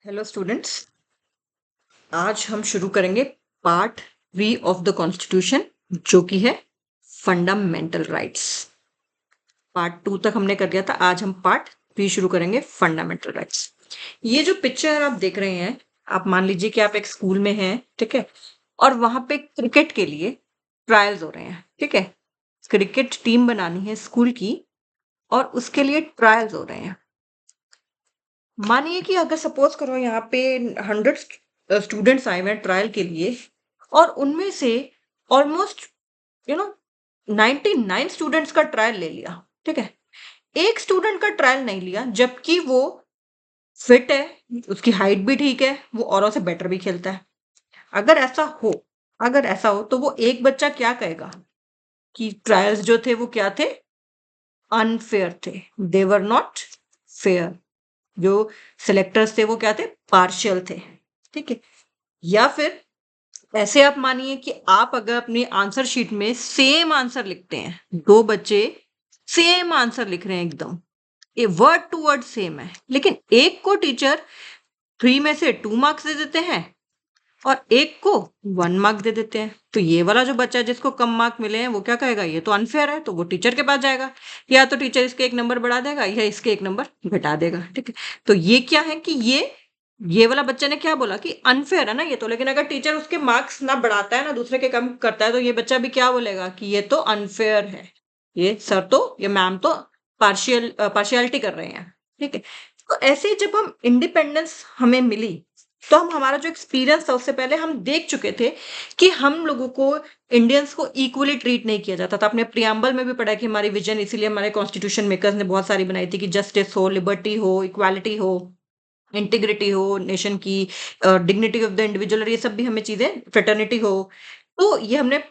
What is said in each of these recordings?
Hello students. आज हम शुरू करेंगे पार्ट 3 ऑफ द कॉन्स्टिट्यूशन, जो कि है फंडामेंटल राइट्स। पार्ट 2 तक हमने कर लिया था। आज हम पार्ट 3 शुरू करेंगे, फंडामेंटल राइट्स। ये जो पिक्चर आप देख रहे हैं, आप मान लीजिए कि आप एक स्कूल में हैं, ठीक है, और वहां पे क्रिकेट के लिए ट्रायल्स हो रहे हैं, ठीक है। क्रिकेट टीम बनानी है स्कूल की और उसके लिए ट्रायल्स हो रहे हैं। मानिए कि अगर सपोज करो यहाँ पे 100 स्टूडेंट्स आए हुए हैं ट्रायल के लिए, और उनमें से ऑलमोस्ट 99 स्टूडेंट्स का ट्रायल ले लिया, ठीक है। एक स्टूडेंट का ट्रायल नहीं लिया, जबकि वो फिट है, उसकी हाइट भी ठीक है, वो औरों से बेटर भी खेलता है। अगर ऐसा हो अगर ऐसा हो तो वो एक बच्चा क्या कहेगा कि ट्रायल्स जो थे वो क्या थे? अनफेयर थे। देवर नॉट फेयर। जो सिलेक्टर्स थे वो क्या थे? पार्शियल थे, ठीक है। या फिर ऐसे आप मानिए कि आप अगर अपनी आंसर शीट में सेम आंसर लिखते हैं, दो बच्चे सेम आंसर लिख रहे हैं, एकदम ये वर्ड टू वर्ड सेम है, लेकिन एक को टीचर 3 में से 2 मार्क्स दे देते हैं और एक को 1 मार्क दे देते हैं, तो ये वाला जो बच्चा है जिसको कम मार्क मिले हैं वो क्या कहेगा? ये तो अनफेयर है। तो वो टीचर के पास जाएगा, या तो टीचर इसके 1 नंबर बढ़ा देगा या इसके 1 नंबर घटा देगा, ठीक है। तो ये क्या है कि ये वाला बच्चे ने क्या बोला कि अनफेयर है ना ये तो, लेकिन अगर टीचर उसके मार्क्स ना बढ़ाता है ना दूसरे के कम करता है, तो ये बच्चा भी क्या बोलेगा कि ये तो अनफेयर है, ये सर तो, ये मैम तो पार्शियलिटी कर रहे हैं, ठीक है। तो ऐसे ही जब हम इंडिपेंडेंस हमें मिली, तो हम हमारा जो एक्सपीरियंस था उससे पहले हम देख चुके थे कि हम लोगों को, इंडियंस को इक्वली ट्रीट नहीं किया जाता था। आपने प्रियम्बल में भी पढ़ा कि हमारी विजन, इसीलिए हमारे कॉन्स्टिट्यूशन मेकर्स ने बहुत सारी बनाई थी कि जस्टिस हो, लिबर्टी हो, इक्वालिटी हो, इंटीग्रिटी हो नेशन की, डिग्निटी ऑफ द इंडिविजुअल, और ये सब भी हमें चीजें, फ्रेटर्निटी हो। तो ये हमने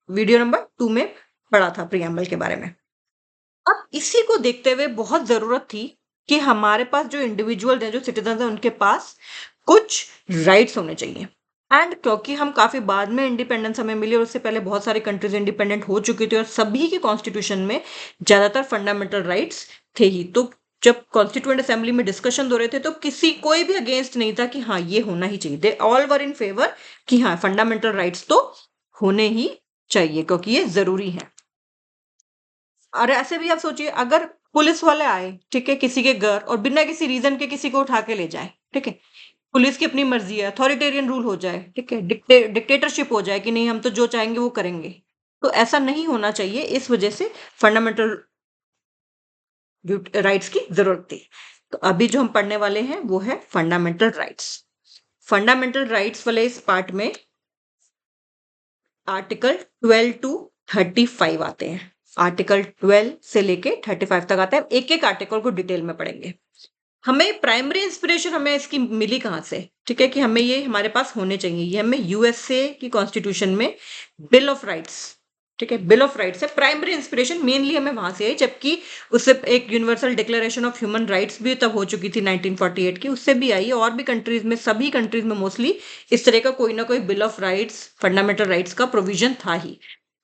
वीडियो नंबर 2 में पढ़ा था प्रियम्बल के बारे में। अब इसी को देखते हुए बहुत जरूरत थी कि हमारे पास जो इंडिविजुअल हैं, जो सिटीजन हैं, उनके पास कुछ राइट्स होने चाहिए। एंड क्योंकि हम काफी बाद में इंडिपेंडेंस हमें मिली और उससे पहले बहुत सारी कंट्रीज इंडिपेंडेंट हो चुकी थी और सभी के कॉन्स्टिट्यूशन में ज्यादातर फंडामेंटल राइट्स थे ही, तो जब कॉन्स्टिट्यूएंट असेंबली में डिस्कशन हो रहे थे तो कोई भी अगेंस्ट नहीं था कि हाँ ये होना ही चाहिए। They all were in favour कि हाँ फंडामेंटल राइट्स तो होने ही चाहिए क्योंकि ये जरूरी है। और ऐसे भी आप सोचिए, अगर पुलिस वाले आए, ठीक है, किसी के घर और बिना किसी रीजन के किसी को उठा के ले जाए, ठीक है, पुलिस की अपनी मर्जी है, अथॉरिटेरियन रूल हो जाए, ठीक है, डिक्टेटरशिप हो जाए कि नहीं हम तो जो चाहेंगे वो करेंगे, तो ऐसा नहीं होना चाहिए। इस वजह से फंडामेंटल राइट्स की जरूरत थी। तो अभी जो हम पढ़ने वाले हैं वो है फंडामेंटल राइट्स। फंडामेंटल राइट्स वाले इस पार्ट में आर्टिकल 12 टू 35 आते हैं। आर्टिकल 12 से लेके 35 तक आता है। एक एक आर्टिकल को डिटेल में पढ़ेंगे। हमें प्राइमरी इंस्पिरेशन हमें इसकी मिली कहाँ से? ठीक है, कि हमें ये हमारे पास होने चाहिए। ये हमें यूएसए की कॉन्स्टिट्यूशन में बिल ऑफ राइट्स, ठीक है, बिल ऑफ राइट्स है। प्राइमरी इंस्पिरेशन मेनली हमें वहां से आई, जबकि उससे एक universal declaration of human rights भी तब हो चुकी थी 1948 की, उससे भी आई है। और भी कंट्रीज में, सभी कंट्रीज में मोस्टली इस तरह का कोई ना कोई bill of rights, fundamental rights का प्रोविजन था ही।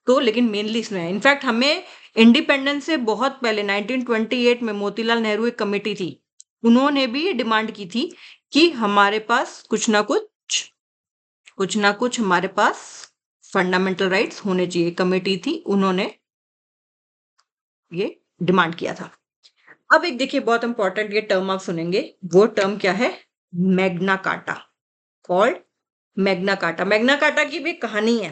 तो लेकिन मेनली इसमें है। इनफैक्ट हमें इंडिपेंडेंस से बहुत पहले 1928 में मोतीलाल नेहरू एक कमेटी थी, उन्होंने भी ये डिमांड की थी कि हमारे पास कुछ ना कुछ हमारे पास फंडामेंटल राइट्स होने चाहिए। कमेटी थी, उन्होंने ये डिमांड किया था। अब एक देखिए बहुत इंपॉर्टेंट ये टर्म आप सुनेंगे, वो टर्म क्या है? Magna carta. Called Magna carta. Magna carta की भी एक कहानी है।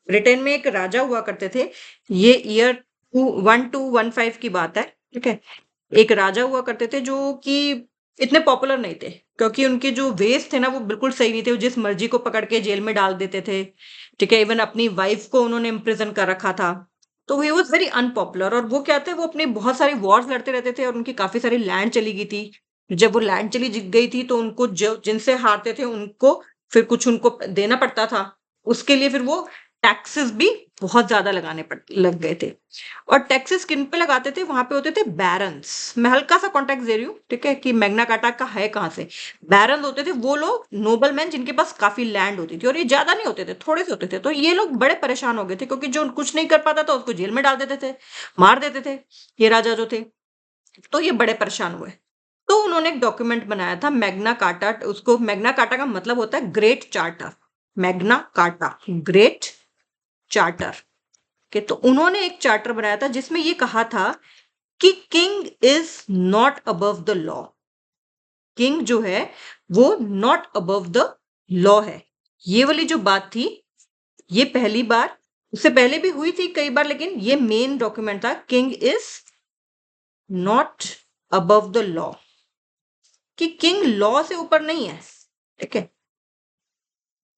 ब्रिटेन में एक राजा हुआ करते थे, ये ईयर 1215 की बात है, ठीक है। एक राजा हुआ करते थे जो कि इतने पॉपुलर नहीं थे, क्योंकि उनके जो वेस थे ना वो बिल्कुल सही नहीं थे। वो जिस मर्जी को पकड़ के जेल में डाल देते थे, ठीक है। इवन अपनी वाइफ को उन्होंने इम्प्रिजन कर रखा था। तो ही वॉज वेरी अनपॉपुलर। और वो क्या थे, वो अपनी बहुत सारी वॉर्स लड़ते रहते थे और उनकी काफी सारी लैंड चली गई थी। जब वो लैंड चली गई थी तो उनको जो जिनसे हारते थे उनको फिर कुछ उनको देना पड़ता था। उसके लिए फिर वो टैक्सेस भी बहुत ज्यादा लग गए थे। और टैक्सेस किन पे लगाते थे? वहां पे होते थे बैरन्स। मैं हल्का सा कॉन्टेक्ट दे रही हूँ, ठीक है, कि मैग्ना कार्टा का है कहाँ से। बैरन होते थे वो लोग, नोबलमैन, जिनके पास काफी लैंड होती थी, और ये ज्यादा नहीं होते थे, थोड़े से होते थे। तो ये लोग बड़े परेशान हो गए थे, क्योंकि जो कुछ नहीं कर पाता था उसको जेल में डाल देते थे, मार देते थे ये राजा जो थे। तो ये बड़े परेशान हुए। तो उन्होंने एक डॉक्यूमेंट बनाया था मैग्ना कार्टा। उसको मैग्ना कार्टा का मतलब होता है great charter. Magna carta, great charter के। तो उन्होंने एक चार्टर बनाया था जिसमें ये कहा था कि king is not above the law. King जो है वो नॉट अबव द लॉ है। ये वाली जो बात थी, ये पहली बार, उससे पहले भी हुई थी कई बार, लेकिन ये मेन डॉक्यूमेंट था, king is not above the law, कि किंग लॉ से ऊपर नहीं है। ठीक है,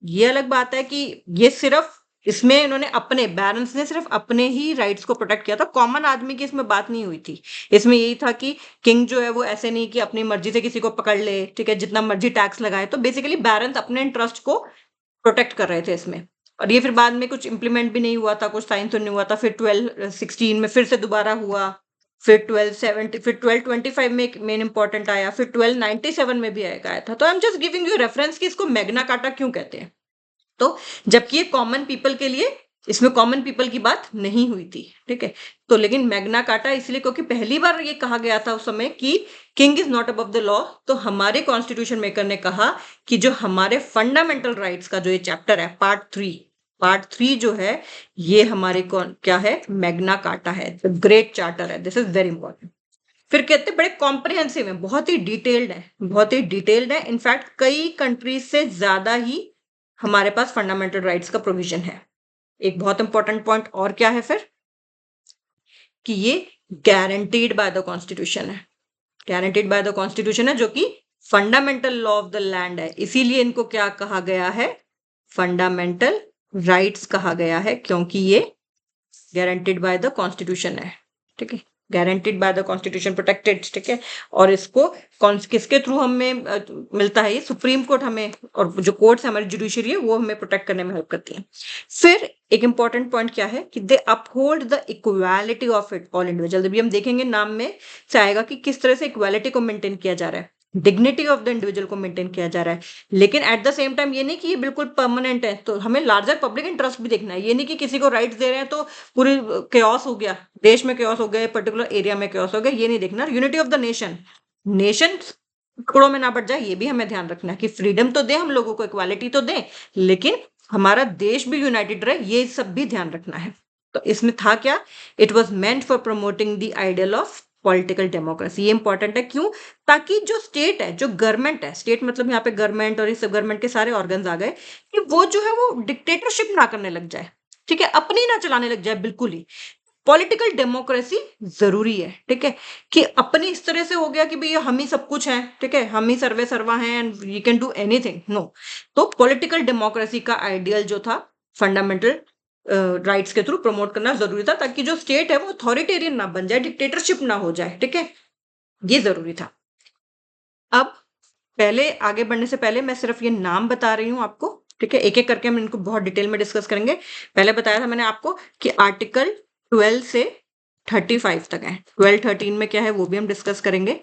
ये अलग बात है कि ये सिर्फ इसमें इन्होंने अपने बैरन्स ने सिर्फ अपने ही राइट्स को प्रोटेक्ट किया था, कॉमन आदमी की इसमें बात नहीं हुई थी। इसमें यही था कि किंग जो है वो ऐसे नहीं कि अपनी मर्जी से किसी को पकड़ ले, ठीक है, जितना मर्जी टैक्स लगाए। तो बेसिकली बैरन्स अपने इंटरेस्ट को प्रोटेक्ट कर रहे थे इसमें। और ये फिर बाद में कुछ इंप्लीमेंट भी नहीं हुआ था, कुछ साइन तो नहीं हुआ था। फिर 1216 में फिर से दोबारा हुआ, फिर 1270, फिर 1225 में एक मेन इंपॉर्टेंट आया, फिर 1297 में भी आया था। तो I am just giving you reference कि इसको मैग्ना कार्टा क्यों कहते हैं। तो जबकि ये कॉमन पीपल के लिए, इसमें कॉमन पीपल की बात नहीं हुई थी। ठीक है, तो लेकिन मैग्ना कार्टा इसलिए क्योंकि पहली बार ये कहा गया था उस समय कि king is not above the law. तो हमारे कॉन्स्टिट्यूशन मेकर ने कहा कि जो हमारे फंडामेंटल राइट्स का जो ये चैप्टर है, पार्ट थ्री जो है, ये हमारे क्या है, मैग्ना कार्टा है, ग्रेट चार्टर है। This is very important. फिर कहते हैं बड़े कॉम्प्रिहेंसिव है, बहुत ही डिटेल्ड है, बहुत ही डिटेल्ड है। इनफैक्ट कई कंट्रीज से ज्यादा ही हमारे पास फंडामेंटल राइट्स का प्रोविजन है। एक बहुत इंपॉर्टेंट पॉइंट और क्या है फिर, कि ये गारंटीड बाय द कॉन्स्टिट्यूशन है। गारंटीड बाय द कॉन्स्टिट्यूशन है, जो कि fundamental law of the land है। इसीलिए इनको क्या कहा गया है, फंडामेंटल राइट्स कहा गया है, क्योंकि ये गारंटीड बाय द कॉन्स्टिट्यूशन है। ठीक है, guaranteed by the constitution, protected. ठीक है, और इसको किसके थ्रू हमें मिलता है, ये सुप्रीम कोर्ट हमें, और जो कोर्ट्स हमारी जुडिशरी है वो हमें प्रोटेक्ट करने में हेल्प करती है। फिर एक इंपॉर्टेंट पॉइंट क्या है कि they uphold the equality of it all individual. जब भी हम देखेंगे नाम में से आएगा कि किस तरह से इक्वालिटी को मेंटेन किया जा रहा है, डिग्निटी ऑफ द इंडिविजुअल को मेंटेन किया जा रहा है। लेकिन एट द सेम टाइम ये नहीं कि ये बिल्कुल परमानेंट है, तो हमें लार्जर पब्लिक इंटरेस्ट भी देखना है। ये नहीं कि किसी को राइट्स दे रहे हैं तो पूरी केओस हो गया, देश में केओस हो गया, पर्टिकुलर एरिया में केओस हो गया, ये नहीं देखना। Unity of the nation, nation टुकड़ों में ना बढ़ जाए, ये भी हमें ध्यान रखना है कि फ्रीडम तो दे हम लोगों को, इक्वालिटी तो दे, लेकिन हमारा देश भी यूनाइटेड रहे, ये सब भी ध्यान रखना है। तो इसमें था क्या, it was meant for promoting the ideal of political democracy. ये इंपॉर्टेंट है, क्यों, ताकि जो स्टेट है, जो गवर्नमेंट है, स्टेट मतलब यहाँ पे गवर्नमेंट और इस गवर्नमेंट के सारे ऑर्गन्स आ गए, कि वो जो है वो डिक्टेटरशिप ना करने लग जाए। ठीक है, अपनी ना चलाने लग जाए बिल्कुल ही। पॉलिटिकल डेमोक्रेसी जरूरी है। ठीक है, कि अपनी इस तरह से हो गया कि भैया हम ही सब कुछ है, ठीक है, हम ही सर्वे सर्वा हैं and we can do anything, no. तो पॉलिटिकल डेमोक्रेसी का आइडियल जो था, फंडामेंटल राइट्स के थ्रू प्रमोट करना जरूरी था, ताकि जो स्टेट है वो अथॉरिटेरियन ना बन जाए, डिक्टेटरशिप ना हो जाए। ठीक है, ये जरूरी था। अब पहले आगे बढ़ने से पहले मैं सिर्फ ये नाम बता रही हूं आपको। ठीक है, एक एक करके हम इनको बहुत डिटेल में डिस्कस करेंगे। पहले बताया था मैंने आपको कि आर्टिकल 12 से 35 तक है। 12-13 में क्या है वो भी हम डिस्कस करेंगे।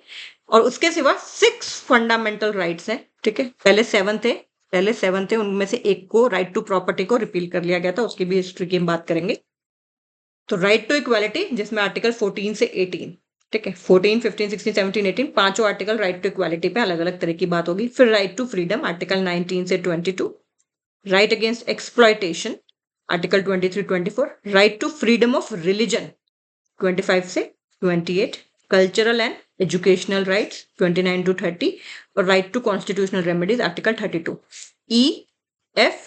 और उसके सिवा 6 फंडामेंटल राइट्स हैं। ठीक है, पहले 7 थे, उनमें से एक को, राइट टू प्रॉपर्टी को, रिपील कर लिया गया था, उसकी भी हिस्ट्री की हम बात करेंगे। तो राइट टू इक्वालिटी, जिसमें आर्टिकल 14 से 18, ठीक है, 14, 15, 16, 17, 18, पांचों आर्टिकल राइट टू इक्वालिटी पे अलग अलग तरह की बात होगी। फिर राइट टू फ्रीडम, आर्टिकल 19 से 22, right against exploitation, article 23-24, right to freedom of religion, 25 से 28, कल्चरल एंड एजुकेशनल राइट्स, 29-30, और right to constitutional remedies, article 32। EF,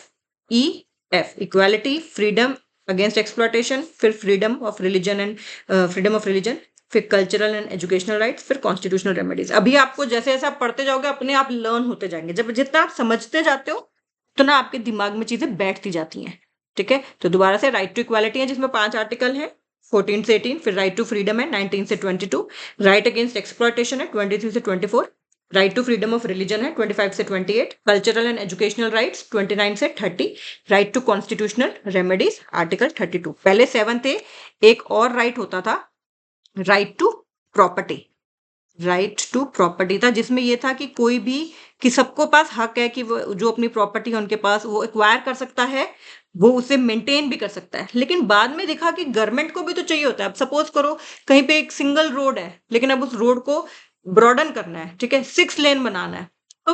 equality, freedom against exploitation, फिर फ्रीडम ऑफ रिलीजन, फिर कल्चरल एंड एजुकेशनल राइट्स, फिर constitutional remedies. अभी आपको जैसे जैसे आप पढ़ते जाओगे अपने आप लर्न होते जाएंगे। जब जितना आप समझते जाते हो तो ना आपके दिमाग में चीजें बैठती जाती हैं। ठीक है, तो दोबारा से राइट टू इक्वालिटी है जिसमें 5 आर्टिकल हैं, 14 से 18, फिर राइट टू फ्रीडम है 19 से 22, राइट अगेंस्ट एक्सप्लॉयटेशन है 23 से 24, right to freedom of religion है 25 से 28, कल्चरल एंड एजुकेशनल राइट्स 29 से 30, right to constitutional remedies, article 32। पहले 7 थे, एक और राइट होता था, right to property. Right to property था जिसमें यह था कि कोई भी, कि सबको पास हक है कि वो जो अपनी प्रॉपर्टी है उनके पास, वो एक्वायर कर सकता है, वो उसे मेंटेन भी कर सकता है। लेकिन बाद में देखा कि गवर्नमेंट को भी तो चाहिए होता है। अब सपोज करो कहीं पे एक सिंगल रोड है, लेकिन अब उस रोड को ब्रॉडन करना है, ठीक है, 6 लेन बनाना है, तो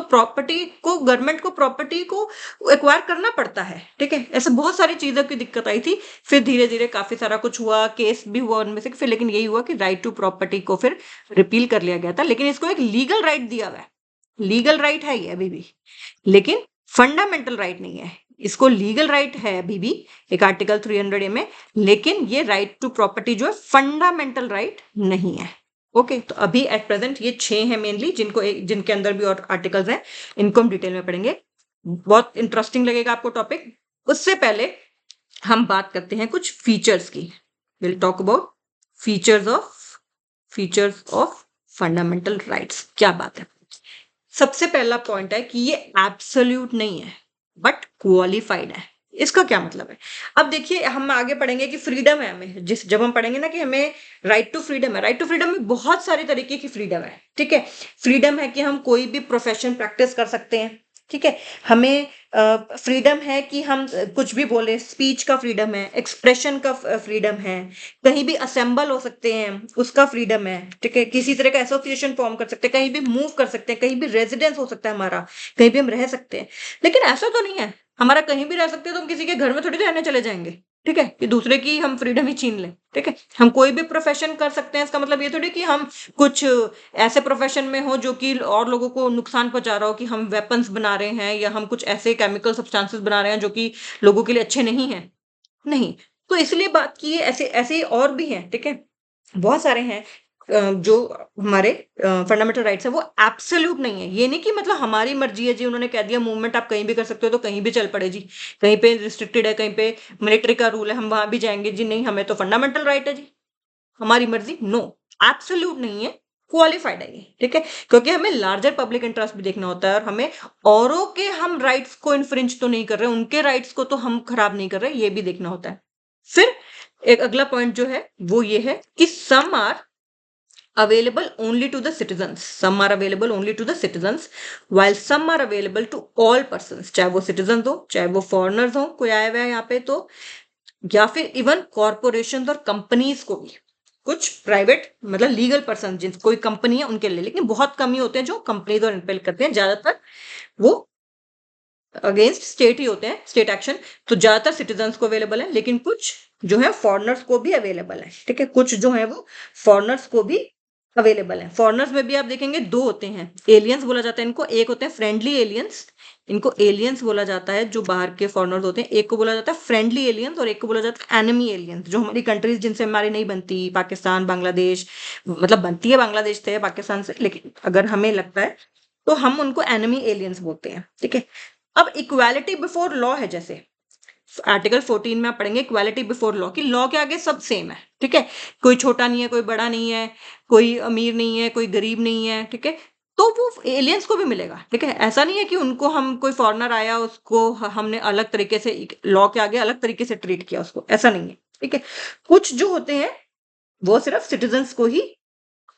गवर्नमेंट को प्रॉपर्टी को एक्वायर करना पड़ता है, ठीक है। ऐसे बहुत सारी चीजों की दिक्कत आई थी, फिर धीरे धीरे काफी सारा कुछ हुआ, केस भी हुआ उनमें से, फिर लेकिन यही हुआ कि राइट टू प्रॉपर्टी को फिर रिपील कर लिया गया था, लेकिन इसको एक लीगल राइट दिया हुआ है, लीगल राइट है ये अभी भी, लेकिन फंडामेंटल राइट नहीं है। इसको लीगल राइट है अभी भी एक आर्टिकल 300 में, लेकिन ये राइट टू प्रॉपर्टी जो है फंडामेंटल राइट नहीं है। ओके, तो अभी एट प्रेजेंट ये 6 हैं मेनली, जिनके अंदर भी और आर्टिकल्स हैं, इनको हम डिटेल में पढ़ेंगे, बहुत इंटरेस्टिंग लगेगा आपको टॉपिक। उससे पहले हम बात करते हैं कुछ फीचर्स की। Will talk about features of fundamental rights. क्या बात है, सबसे पहला पॉइंट है कि ये एब्सोल्यूट नहीं है बट क्वालिफाइड है। इसका क्या मतलब है? अब देखिए, हम आगे पढ़ेंगे कि फ्रीडम है हमें, जब हम पढ़ेंगे ना कि हमें राइट टू फ्रीडम है, राइट टू फ्रीडम में बहुत सारे तरीके की फ्रीडम है, ठीक है। फ्रीडम है कि हम कोई भी प्रोफेशन प्रैक्टिस कर सकते हैं, ठीक है। हमें फ्रीडम है कि हम कुछ भी बोले, स्पीच का फ्रीडम है, एक्सप्रेशन का फ्रीडम है, कहीं भी असेंबल हो सकते हैं उसका फ्रीडम है, ठीक है। किसी तरह का एसोसिएशन फॉर्म कर सकते हैं, कहीं भी मूव कर सकते हैं, कहीं भी रेजिडेंस हो सकता है हमारा, कहीं भी हम रह सकते हैं। लेकिन ऐसा तो नहीं है हमारा कहीं भी रह सकते हैं तो हम किसी के घर में थोड़ी रहने चले जाएंगे, ठीक है, कि दूसरे की हम फ्रीडम ही छीन लें, ठीक है। हम कोई भी प्रोफेशन कर सकते हैं, इसका मतलब ये थोड़ी कि हम कुछ ऐसे प्रोफेशन में हो जो कि और लोगों को नुकसान पहुंचा रहा हो, कि हम वेपन्स बना रहे हैं या हम कुछ ऐसे केमिकल सब्सटेंसेस बना रहे हैं जो कि लोगों के लिए अच्छे नहीं है, नहीं। तो इसलिए बात की है, ऐसे ऐसे और भी हैं, ठीक है, बहुत सारे हैं जो हमारे फंडामेंटल राइट्स है, वो एब्सोल्यूट नहीं है। ये नहीं कि मतलब हमारी मर्जी है जी, उन्होंने कह दिया मूवमेंट आप कहीं भी कर सकते हो तो कहीं भी चल पड़े जी, कहीं पे रिस्ट्रिक्टेड है, कहीं पे मिलिट्री का रूल है, हम वहां भी जाएंगे जी, नहीं, हमें तो फंडामेंटल राइट है जी, हमारी मर्जी। नो, एब्सोल्यूट नहीं है, क्वालिफाइड है ये, ठीक है। क्योंकि हमें लार्जर पब्लिक इंटरेस्ट भी देखना होता है, और हमें औरों के हम राइट्स को इन्फ्रिंज तो नहीं कर रहे, उनके राइट्स को तो हम खराब नहीं कर रहे, ये भी देखना होता है। फिर एक अगला पॉइंट जो है वो ये है कि some are available only to the citizens, some are available only to the citizens while some are available to all persons, चाहे वो citizens हो, चाहे वो foreigners हो, कोई आया हुआ है यहाँ पे तो, या फिर इवन कॉर्पोरेशन और कंपनीज को भी, कुछ प्राइवेट मतलब लीगल पर्सन जिन कोई कंपनी है उनके लिए, लेकिन बहुत कम ही होते हैं जो कंपनीज और इम्पेल करते हैं, ज्यादातर वो अगेंस्ट स्टेट ही होते हैं, स्टेट एक्शन। तो ज्यादातर सिटीजन्स को अवेलेबल है, लेकिन कुछ जो है फॉरनर्स को भी अवेलेबल है, ठीक है, कुछ जो है वो फॉरनर्स को भी अवेलेबल है। फॉरनर्स में भी आप देखेंगे दो होते हैं, एलियंस बोला जाता है इनको, एक होते हैं फ्रेंडली एलियंस, इनको एलियंस बोला जाता है जो बाहर के फॉरनर्स होते हैं, एक को बोला जाता है फ्रेंडली एलियंस और एक को बोला जाता है एनिमी एलियंस, जो हमारी कंट्रीज जिनसे हमारी नहीं बनती, पाकिस्तान, बांग्लादेश, मतलब बनती है बांग्लादेश से, पाकिस्तान से, लेकिन अगर हमें लगता है तो हम उनको एनिमी एलियंस बोलते हैं, ठीक है। अब इक्वालिटी बिफोर लॉ है, जैसे आर्टिकल 14 में आप पढ़ेंगे इक्वालिटी बिफोर लॉ, कि लॉ के आगे सब सेम है, ठीक है, कोई छोटा नहीं है, कोई बड़ा नहीं है, कोई अमीर नहीं है, कोई गरीब नहीं है, ठीक है। तो वो एलियंस को भी मिलेगा, ठीक है। ऐसा नहीं है कि उनको हम कोई फॉरेनर आया उसको हमने अलग तरीके से लॉ के आगे अलग तरीके से ट्रीट किया उसको, ऐसा नहीं है, ठीक है। कुछ जो होते हैं वो सिर्फ सिटीजन्स को ही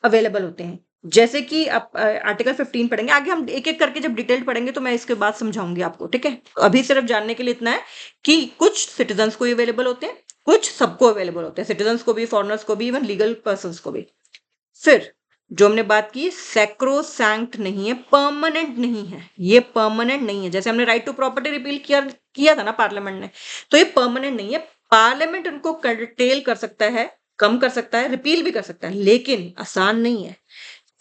अवेलेबल होते हैं, जैसे कि आप आर्टिकल 15 पढ़ेंगे, आगे हम एक एक करके जब डिटेल्ड पढ़ेंगे तो मैं इसके बाद समझाऊंगी आपको, ठीक है। तो अभी सिर्फ जानने के लिए इतना है कि कुछ सिटीजन्स को ही अवेलेबल होते हैं, कुछ सबको अवेलेबल होते हैं, सिटीजन्स को भी, फॉरनर्स को भी, इवन लीगल पर्सन को भी। फिर जो हमने बात की, सैक्रोसैंक्ट नहीं है, परमानेंट नहीं है, ये परमानेंट नहीं है। जैसे हमने राइट टू प्रॉपर्टी रिपील किया था ना पार्लियामेंट ने, तो ये परमानेंट नहीं है। पार्लियामेंट उनको कर्टेल कर सकता है, कम कर सकता है, रिपील भी कर सकता है, लेकिन आसान नहीं है,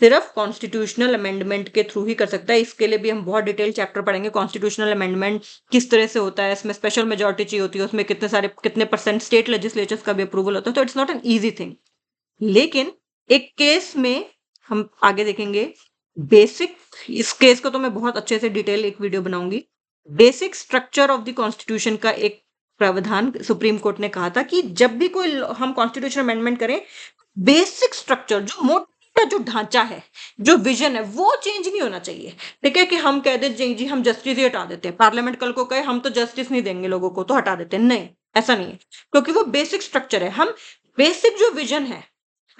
सिर्फ कॉन्स्टिट्यूशनल अमेंडमेंट के थ्रू ही कर सकता है। इसके लिए भी हम बहुत डिटेल चैप्टर पढ़ेंगे, कॉन्स्टिट्यूशनल अमेंडमेंट किस तरह से होता है, इसमें स्पेशल मेजोरिटी चाहिए होती है, उसमें कितने परसेंट स्टेट लेजिस्लेचर्स का भी अप्रूवल होता है, तो it's not an easy thing. लेकिन एक केस में हम आगे देखेंगे, बेसिक, इस केस को तो मैं बहुत अच्छे से डिटेल एक वीडियो बनाऊंगी, basic structure of the constitution का एक प्रावधान सुप्रीम कोर्ट ने कहा था कि जब भी कोई हम कॉन्स्टिट्यूशन अमेंडमेंट करें, बेसिक स्ट्रक्चर जो मोटा जो ढांचा है, जो विजन है, वो चेंज नहीं होना चाहिए, ठीक है। कि हम कह दें जी जी हम जस्टिस ही हटा देते हैं, पार्लियामेंट कल को कहे हम तो जस्टिस नहीं देंगे लोगों को तो हटा देते हैं, नहीं, ऐसा नहीं है, क्योंकि वो बेसिक स्ट्रक्चर है। हम बेसिक जो विजन है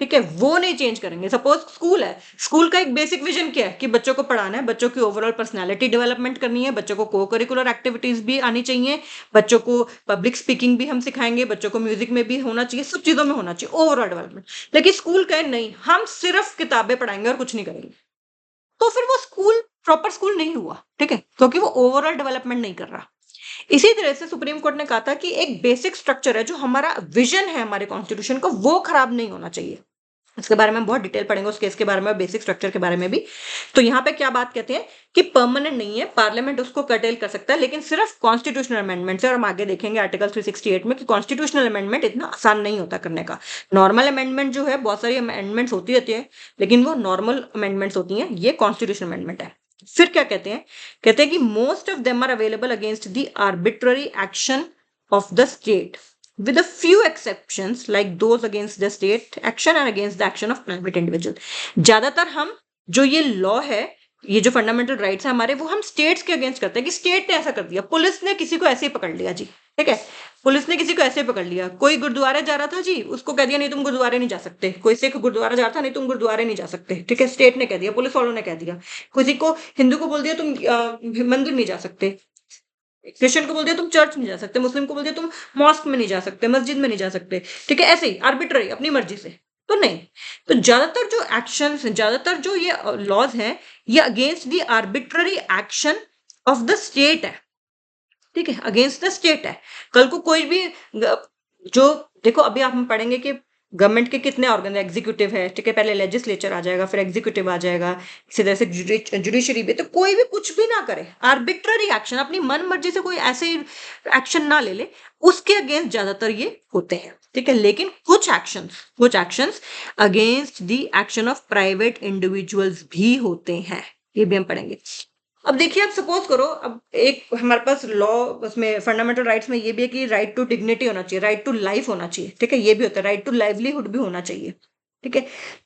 ठीक है, वो नहीं चेंज करेंगे। सपोज स्कूल है, स्कूल का एक बेसिक विजन क्या है कि बच्चों को पढ़ाना है, बच्चों की ओवरऑल पर्सनालिटी डेवलपमेंट करनी है, बच्चों को को करिकुलर एक्टिविटीज भी आनी चाहिए, बच्चों को पब्लिक स्पीकिंग भी हम सिखाएंगे, बच्चों को म्यूजिक में भी होना चाहिए, सब चीजों में होना चाहिए ओवरऑल डेवलपमेंट। लेकिन स्कूल का है नहीं, हम सिर्फ किताबें पढ़ाएंगे और कुछ नहीं करेंगे, तो फिर वो स्कूल प्रॉपर स्कूल नहीं हुआ, ठीक है, क्योंकि वो ओवरऑल डेवलपमेंट नहीं कर रहा। इसी तरह से सुप्रीम कोर्ट ने कहा था कि एक बेसिक स्ट्रक्चर है, जो हमारा विजन है हमारे कॉन्स्टिट्यूशन का, वो खराब नहीं होना चाहिए। इसके बारे में हम बहुत डिटेल पढ़ेंगे, उस केस के बारे में, बेसिक स्ट्रक्चर के बारे में भी। तो यहाँ पे क्या बात कहते हैं कि परमानेंट नहीं है, पार्लियामेंट उसको कर्टेल कर सकता है, लेकिन सिर्फ कॉन्स्टिट्यूशनल अमेंडमेंट से। और हम आगे देखेंगे आर्टिकल 368 में कि कॉन्स्टिट्यूशनल अमेंडमेंट इतना आसान नहीं होता करने का। नॉर्मल अमेंडमेंट जो है, बहुत सारी अमेंडमेंट्स होती रहती है, लेकिन वो नॉर्मल अमेंडमेंट्स होती हैं, ये कॉन्स्टिट्यूशनल अमेंडमेंट है। फिर क्या कहते हैं, कहते हैं कि most of them are available against the arbitrary action of the state with a few exceptions like those against the state action and against the action of private individual। ज्यादातर हम जो ये लॉ है, ये जो फंडामेंटल राइट्स है हमारे, वो हम स्टेट्स के अगेंस्ट करते हैं कि स्टेट ने ऐसा कर दिया, पुलिस ने किसी को ऐसे ही पकड़ लिया जी, ठीक है, पुलिस ने किसी को ऐसे पकड़ लिया, कोई गुरुद्वारे जा रहा था जी, उसको कह दिया नहीं तुम गुरुद्वारे नहीं जा सकते, कोई सिख गुरुद्वारा जा रहा था, नहीं तुम गुरुद्वारे नहीं जा सकते, ठीक है, स्टेट ने कह दिया, पुलिस वालों ने कह दिया। किसी को हिंदू को बोल दिया तुम मंदिर नहीं जा सकते, क्रिश्चियन को बोल दिया तुम चर्च नहीं जा सकते, मुस्लिम को बोल दिया तुम मॉस्क में नहीं जा सकते, मस्जिद में नहीं जा सकते, ठीक है, ऐसे ही आर्बिट्ररी अपनी मर्जी से तो नहीं। तो ज्यादातर जो एक्शन, ज्यादातर जो ये लॉज हैं, ये against the arbitrary action of the state है, ठीक है, अगेंस्ट द स्टेट है। कल को कोई भी जो, देखो अभी आप हम पढ़ेंगे कि गवर्नमेंट के कितने ऑर्गन है, एग्जीक्यूटिव है, ठीक है, पहले लेजिस्लेचर आ जाएगा, फिर एग्जीक्यूटिव आ जाएगा, इसी तरह से जुडिशरी भी। तो कोई भी कुछ भी ना करे, आर्बिट्ररी एक्शन, अपनी मन मर्जी से कोई ऐसे एक्शन ना ले ले, उसके अगेंस्ट ज्यादातर ये होते हैं, ठीक है। लेकिन कुछ actions against the action of private individuals भी होते हैं, ये भी हम पढ़ेंगे। अब देखिए, आप सपोज करो, अब एक हमारे पास लॉ, उसमें फंडामेंटल राइट्स में ये भी है कि राइट टू डिग्निटी होना चाहिए, राइट टू लाइफ होना चाहिए, ठीक है, ये भी होता है, राइट टू लाइवलीहुड भी होना चाहिए, ठीक है।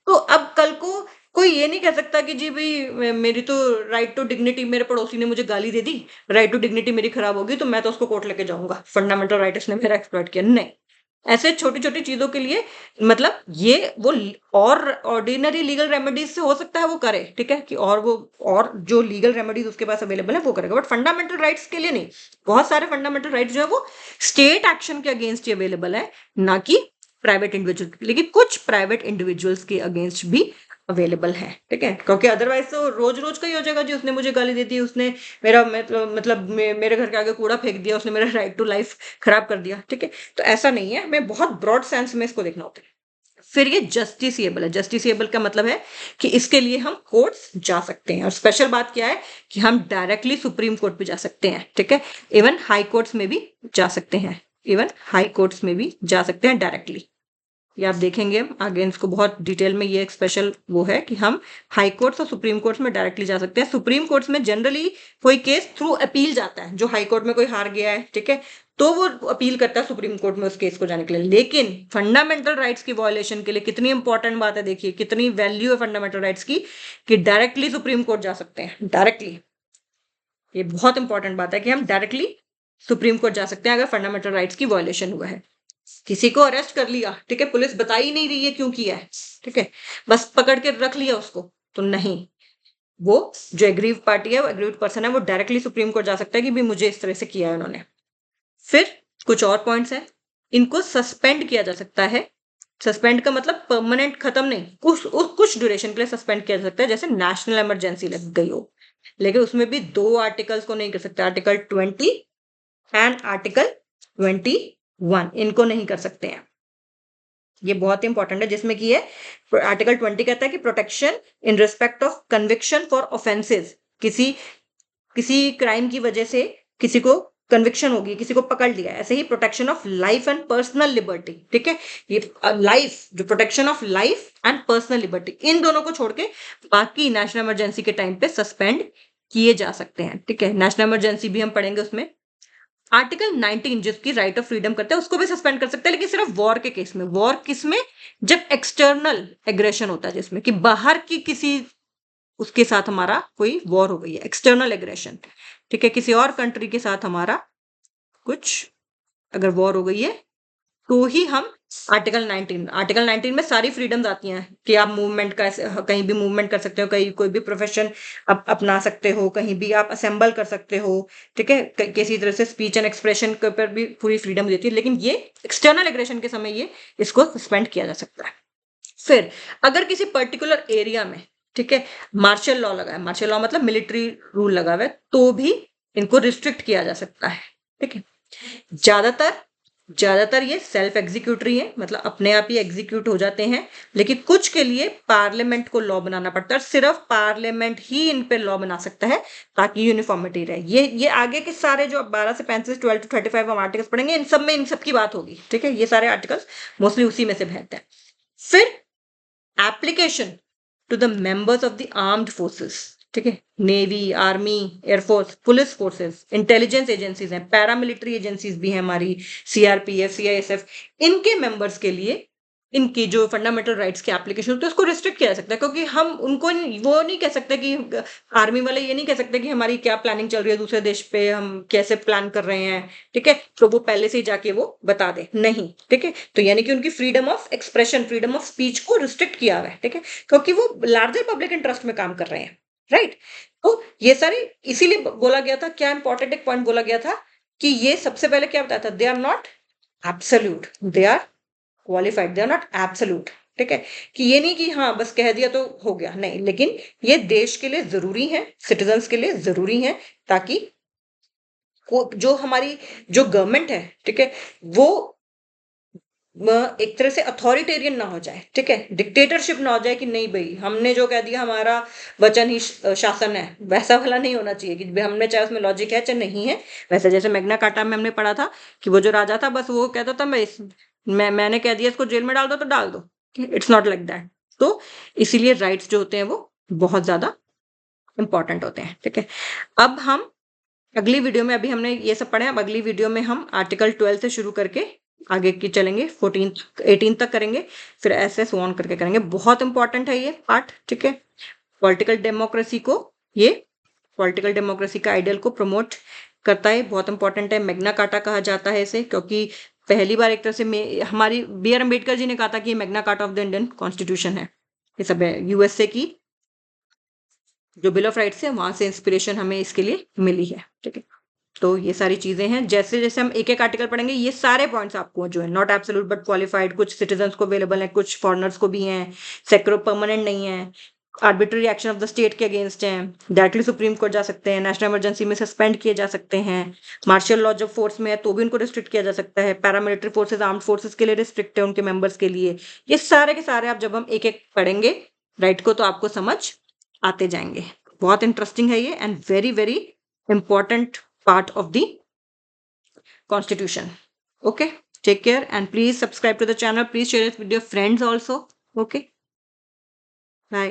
तो अब कल को कोई ये नहीं कह सकता कि जी भाई मेरी तो राइट टू डिग्निटी, मेरे पड़ोसी ने मुझे गाली दे दी, राइट टू डिग्निटी मेरी खराब होगी, तो मैं तो उसको कोर्ट लेके जाऊंगा, फंडामेंटल राइट इसने मेरा एक्सप्लॉइट किया, नहीं। ऐसे छोटी छोटी चीजों के लिए, मतलब ये वो और ऑर्डिनरी लीगल रेमेडीज से हो सकता है वो करे, ठीक है, कि और वो और जो लीगल रेमेडीज उसके पास अवेलेबल है वो करेगा, बट फंडामेंटल राइट्स के लिए नहीं। बहुत सारे फंडामेंटल राइट्स जो है वो स्टेट एक्शन के अगेंस्ट ही अवेलेबल है, ना कि प्राइवेट इंडिविजुअल, लेकिन कुछ प्राइवेट इंडिविजुअल्स के अगेंस्ट भी अवेलेबल है, ठीक है, क्योंकि अदरवाइज तो रोज रोज का ही हो जाएगा जी, उसने मुझे गाली दे दी, उसने मेरा मतलब मेरे घर के आगे कूड़ा फेंक दिया, उसने मेरा राइट टू लाइफ खराब कर दिया, ठीक है। तो ऐसा नहीं है, हमें बहुत ब्रॉड सेंस में इसको देखना होता है। फिर ये जस्टिसिएबल है। जस्टिसिएबल का मतलब है कि इसके लिए हम कोर्ट्स जा सकते हैं, और स्पेशल बात क्या है कि हम डायरेक्टली सुप्रीम कोर्ट भी जा सकते हैं, ठीक है, इवन हाई कोर्ट्स में भी जा सकते हैं, इवन हाई कोर्ट्स में भी जा सकते हैं डायरेक्टली। ये आप देखेंगे आगे इसको बहुत डिटेल में, ये एक स्पेशल वो है कि हम हाई कोर्ट्स और सुप्रीम कोर्ट्स में डायरेक्टली जा सकते हैं। सुप्रीम कोर्ट्स में जनरली कोई केस थ्रू अपील जाता है, जो हाई कोर्ट में कोई हार गया है, ठीक है, तो वो अपील करता है सुप्रीम कोर्ट में उस केस को जाने के लिए। लेकिन फंडामेंटल राइट्स की वायलेशन के लिए कितनी इंपॉर्टेंट बात है, देखिए कितनी वैल्यू है फंडामेंटल राइट्स की, कि डायरेक्टली सुप्रीम कोर्ट जा सकते हैं, डायरेक्टली। ये बहुत इंपॉर्टेंट बात है कि हम डायरेक्टली सुप्रीम कोर्ट जा सकते हैं अगर फंडामेंटल राइट्स की वायलेशन हुआ है। किसी को अरेस्ट कर लिया, ठीक है, पुलिस बता ही नहीं रही है क्यों किया है, ठीक है, बस पकड़ के रख लिया उसको, तो नहीं, वो जो एग्रीव पार्टी है, वो एग्रीव पर्सन है, वो डायरेक्टली सुप्रीम कोर्ट जा सकता है कि भी मुझे इस तरह से किया है उन्होंने। फिर कुछ और पॉइंट्स हैं, इनको सस्पेंड किया जा सकता है। सस्पेंड का मतलब परमानेंट खत्म नहीं, कुछ ड्यूरेशन के लिए सस्पेंड किया जा सकता है, जैसे नेशनल इमरजेंसी लग गई हो। लेकिन उसमें भी दो आर्टिकल्स को नहीं कर सकते, आर्टिकल 20 एंड आर्टिकल 21, इनको नहीं कर सकते हैं। ये बहुत इंपॉर्टेंट है, जिसमें कि है आर्टिकल 20 कहता है कि protection in respect of conviction for offences, किसी किसी क्राइम की वजह से किसी को कन्विक्शन होगी, किसी को पकड़ लिया, ऐसे ही protection of life and personal liberty, ठीक है, ये लाइफ, जो protection of life and personal liberty, इन दोनों को छोड़ के बाकी नेशनल इमरजेंसी के टाइम पे सस्पेंड किए जा सकते हैं, ठीक है। नेशनल इमरजेंसी भी हम पढ़ेंगे उसमें। आर्टिकल 19 जिसकी राइट ऑफ फ्रीडम करते हैं, उसको भी सस्पेंड कर सकते हैं, लेकिन सिर्फ वॉर के केस में। वॉर किसमें, जब एक्सटर्नल एग्रेशन होता है, जिसमें कि बाहर की किसी उसके साथ हमारा कोई वॉर हो गई है, एक्सटर्नल एग्रेशन, ठीक है, किसी और कंट्री के साथ हमारा कुछ अगर वॉर हो गई है, तो ही हम आर्टिकल 19 में सारी फ्रीडम्स आती हैं कि आप मूवमेंट का कहीं भी मूवमेंट कर सकते हो, कहीं कोई भी प्रोफेशन अपना सकते हो, कहीं भी आप असेंबल कर सकते हो, ठीक है, किसी तरह से स्पीच एंड एक्सप्रेशन के ऊपर भी पूरी फ्रीडम देती है, लेकिन ये एक्सटर्नल एग्रेशन के समय ये इसको सस्पेंड किया जा सकता है। फिर अगर किसी पर्टिकुलर एरिया में, ठीक है, मार्शल लॉ लगा है, मार्शल लॉ मतलब मिलिट्री रूल लगा हुआ है, तो भी इनको रिस्ट्रिक्ट किया जा सकता है, ठीक है। ज्यादातर ज्यादातर ये सेल्फ एग्जीक्यूटरी है, मतलब अपने आप ही एग्जीक्यूट हो जाते हैं, लेकिन कुछ के लिए पार्लियामेंट को लॉ बनाना पड़ता है, सिर्फ पार्लियामेंट ही इन पे लॉ बना सकता है ताकि यूनिफॉर्मिटी रहे। ये आगे के सारे जो 12 से 35, 12 to 35 हम आर्टिकल्स पढ़ेंगे, इन सब में इन सब की बात होगी, ठीक है। ये सारे आर्टिकल्स मोस्टली उसी में से बहते हैं। फिर application to the members of the armed forces, ठीक है, navy, army, air force, police forces, intelligence agencies हैं, पैरामिलिट्री एजेंसीज भी हैं हमारी, सीआरपीएफ, सीआईएसएफ, इनके मेंबर्स के लिए इनकी जो फंडामेंटल राइट्स की एप्लीकेशन होती है उसको रिस्ट्रिक्ट किया जा सकता है, क्योंकि हम उनको वो नहीं कह सकते कि आर्मी वाले ये नहीं कह सकते कि हमारी क्या प्लानिंग चल रही है दूसरे देश पे, हम कैसे प्लान कर रहे हैं, ठीक है, तो वो पहले से ही जाके वो बता दे, नहीं, ठीक है। तो यानी कि उनकी freedom of expression, freedom of speech को रिस्ट्रिक्ट किया हुआ है, ठीक है, क्योंकि वो लार्जर पब्लिक इंटरेस्ट में काम कर रहे हैं, राइट। तो ये सारे इसीलिए बोला गया था, क्या इंपॉर्टेंट एक पॉइंट बोला गया था कि ये सबसे पहले क्या बताया था, they are not absolute, they are qualified, they are not absolute, ठीक है, कि ये नहीं कि हाँ बस कह दिया तो हो गया, नहीं, लेकिन ये देश के लिए जरूरी है, सिटीजन्स के लिए जरूरी है, ताकि जो हमारी जो गवर्नमेंट है, ठीक है, वो एक तरह से अथॉरिटेरियन ना हो जाए, ठीक है, डिक्टेटरशिप ना हो जाए कि नहीं भाई हमने जो कह दिया हमारा वचन ही शासन है, वैसा वाला नहीं होना चाहिए कि हमने चाहे उसमें लॉजिक है चाहे नहीं है। वैसे जैसे मैग्ना कार्टा में हमने पढ़ा था कि वो जो राजा था बस वो कहता था मैंने कह दिया इसको जेल में डाल दो तो डाल दो, इट्स नॉट लाइक दैट। तो इसीलिए राइट्स जो होते हैं वो बहुत ज्यादा इंपॉर्टेंट होते हैं, ठीक है। अब हम अगली वीडियो में, अभी हमने ये सब पढ़े, अब अगली वीडियो में हम आर्टिकल 12 से शुरू करके आगे की चलेंगे, 14 18 तक करेंगे, फिर ऐसे सो ऑन करके करेंगे। बहुत इंपॉर्टेंट है ये पार्ट, ठीक है। पॉलिटिकल डेमोक्रेसी को, ये पॉलिटिकल डेमोक्रेसी का आइडियल को प्रमोट करता है, बहुत इंपॉर्टेंट है। मैग्ना कार्टा कहा जाता है इसे, क्योंकि पहली बार एक तरह से हमारी बी आर अम्बेडकर जी ने कहा था कि Magna carta of the Indian constitution है। ये सब है यूएसए की जो बिल ऑफ राइट्स है, वहां से इंस्पिरेशन हमें इसके लिए मिली है, ठीक है। तो ये सारी चीजें हैं, जैसे जैसे हम एक एक आर्टिकल पढ़ेंगे ये सारे पॉइंट्स आपको जो है, नॉट एब्सोल्यूट बट क्वालिफाइड, कुछ सिटीजन्स को अवेलेबल है, कुछ फॉरनर्स को भी हैं, सेक्रो परमानेंट नहीं है, arbitrary action of the state के अगेंस्ट हैं, डायरेक्टली सुप्रीम कोर्ट जा सकते हैं, नेशनल इमरजेंसी में सस्पेंड किए जा सकते हैं, मार्शल लॉ जब फोर्स में है तो भी उनको रिस्ट्रिक्ट किया जा सकता है, पैरामिलिट्री फोर्सेज आर्म्ड फोर्सेज के लिए रिस्ट्रिक्ट है उनके मेंबर्स के लिए। ये सारे के सारे आप जब हम एक एक पढ़ेंगे राइट को तो आपको समझ आते जाएंगे। बहुत इंटरेस्टिंग है ये and very very important part of the constitution. Okay, take care and please subscribe to the channel. Please share it with your friends also. Okay, bye.